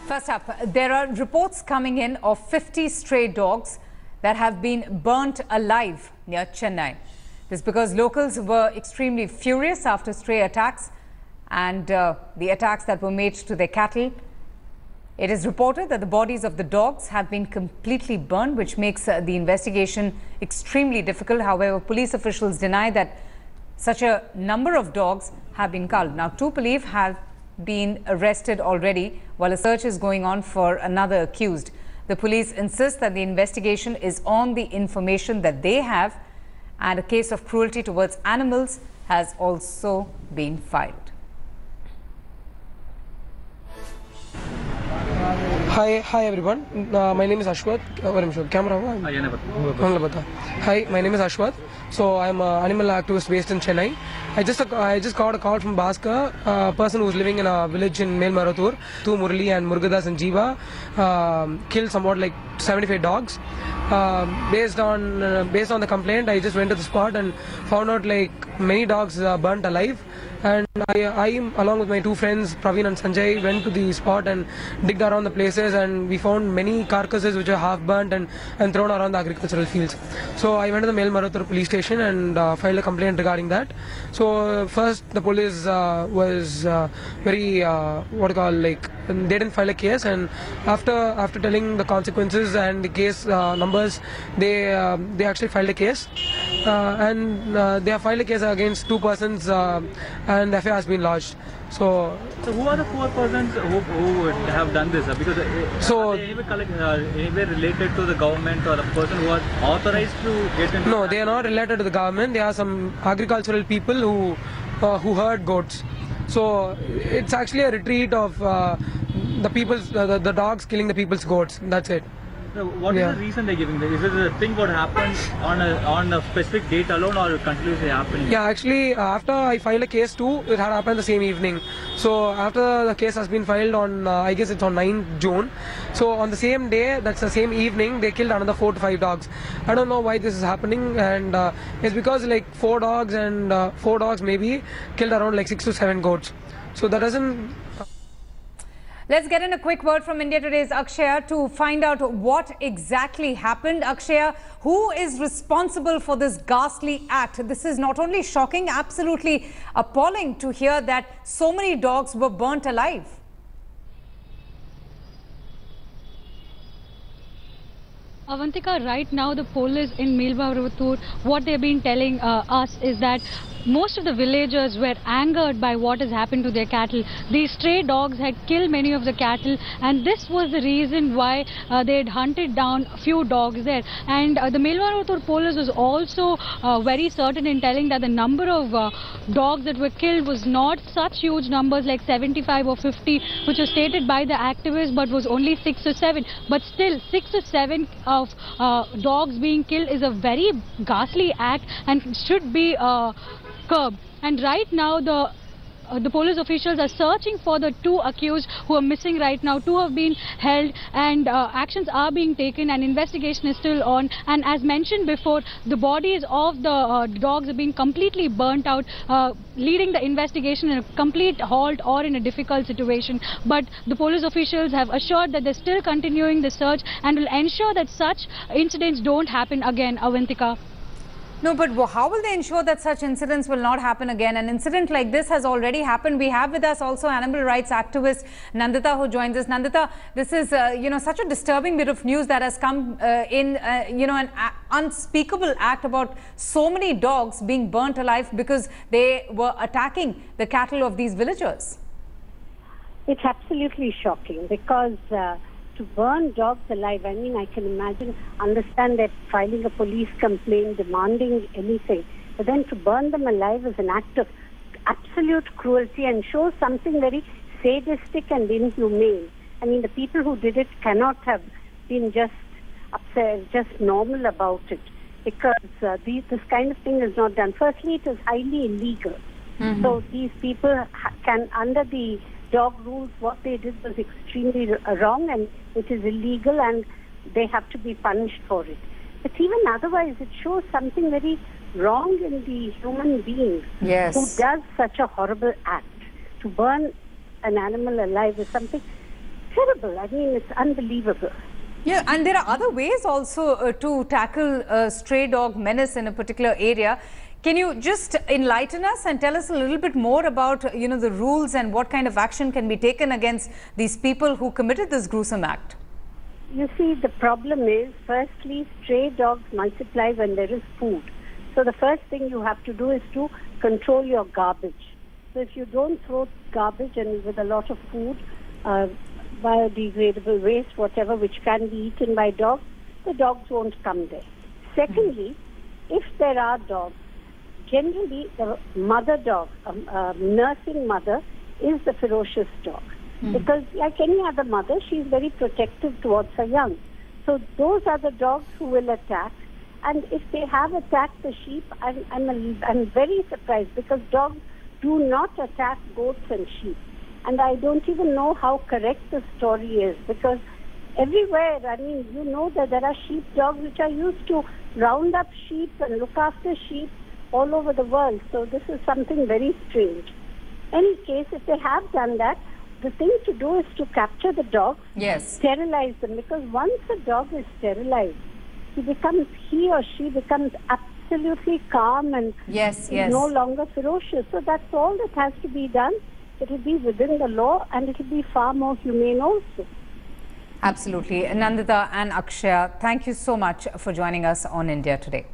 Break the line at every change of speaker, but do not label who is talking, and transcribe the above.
First up, there are reports coming in of 50 stray dogs that have been burnt alive near Chennai. This is because locals were extremely furious after stray attacks and the attacks that were made to their cattle. It is reported that the bodies of the dogs have been completely burned, which makes the investigation extremely difficult. However, police officials deny that such a number of dogs have been culled. Now, two police have been arrested already, while a search is going on for another accused. The police insist that the investigation is on the information that they have, and a case of cruelty towards animals has also been filed.
Hi everyone. My name is Ashwath. Camera. Hi, my name is Ashwath. So I'm an animal activist based in Chennai. I just got a call from Bhaskar, a person who's living in a village in Melmarathur. Two Murali and Murgadas and Jeeva killed somewhat like 75 dogs. Based on the complaint, I just went to the spot and found out like many dogs burnt alive. And I, along with my two friends, Praveen and Sanjay, went to the spot and digged around the places, and we found many carcasses which are half burnt and thrown around the agricultural fields. So I went to the Melmarathur police station and filed a complaint regarding that. So first the police was very they didn't file a case, and after telling the consequences and the case numbers, they actually filed a case, and they have filed a case against two persons, and the FIR has been lodged. So
who are the four persons who would have done this? Because are they anywhere related to the government or the person who was authorized to get into?
No, they are not related to the government. They are some agricultural people who herd goats. So it's actually a retreat of the dogs killing the people's goats. That's it.
So what is the reason they're giving this? Is it a thing what happened on a specific date alone, or continuously happening?
Yeah, actually, after I filed a case too, it had happened the same evening. So after the case has been filed on, I guess it's on 9th June. So on the same day, that's the same evening, they killed another 4 to 5 dogs. I don't know why this is happening, and it's because like 4 dogs maybe killed around like 6 to 7 goats. So that doesn't.
Let's get in a quick word from India Today's Akshaya to find out what exactly happened. Akshaya, who is responsible for this ghastly act? This is not only shocking, absolutely appalling to hear that so many dogs were burnt alive.
Avantika, right now the police in Melmarathur, what they've been telling us is that most of the villagers were angered by what has happened to their cattle. These stray dogs had killed many of the cattle, and this was the reason why they had hunted down a few dogs there. And the Melmarathur police was also very certain in telling that the number of dogs that were killed was not such huge numbers like 75 or 50, which was stated by the activists, but was only 6 or 7. But still, 6 or 7 of dogs being killed is a very ghastly act and should be curbed. And right now the police officials are searching for the 2 accused who are missing right now. 2 have been held, and actions are being taken, and investigation is still on. And as mentioned before, the bodies of the dogs are being completely burnt out, leading the investigation in a complete halt or in a difficult situation. But the police officials have assured that they're still continuing the search and will ensure that such incidents don't happen again. Avantika.
No, but how will they ensure that such incidents will not happen again? An incident like this has already happened. We have with us also animal rights activist Nandita, who joins us. Nandita, this is such a disturbing bit of news that has come in an unspeakable act about so many dogs being burnt alive because they were attacking the cattle of these villagers.
It's absolutely shocking because to burn dogs alive, I mean, I can understand that filing a police complaint, demanding anything, but then to burn them alive is an act of absolute cruelty and shows something very sadistic and inhumane. I mean, the people who did it cannot have been just upset, just normal about it, because this kind of thing is not done. Firstly, it is highly illegal. Mm-hmm. So these people can, under the dog rules, what they did was extremely wrong, and it is illegal, and they have to be punished for it. But even otherwise, it shows something very wrong in the human being who does such a horrible act. To burn an animal alive is something terrible. I mean, it's unbelievable.
Yeah, and there are other ways also to tackle stray dog menace in a particular area. Can you just enlighten us and tell us a little bit more about, the rules and what kind of action can be taken against these people who committed this gruesome act?
You see, the problem is, firstly, stray dogs multiply when there is food. So the first thing you have to do is to control your garbage. So if you don't throw garbage and with a lot of food, biodegradable waste, whatever, which can be eaten by dogs, the dogs won't come there. Secondly, if there are dogs, generally the mother dog, nursing mother, is the ferocious dog. Because like any other mother, she is very protective towards her young. So those are the dogs who will attack. And if they have attacked the sheep, I'm very surprised, because dogs do not attack goats and sheep. And I don't even know how correct the story is, because everywhere, I mean, you know that there are sheep dogs which are used to round up sheep and look after sheep all over the world. So this is something very strange. Any case, if they have done that, the thing to do is to capture the dogs, sterilize them, because once a dog is sterilized, he or she becomes absolutely calm and is no longer ferocious. So that's all that has to be done. It will be within the law, and it will be far more humane also.
Absolutely. Nandita and Akshaya, thank you so much for joining us on India Today.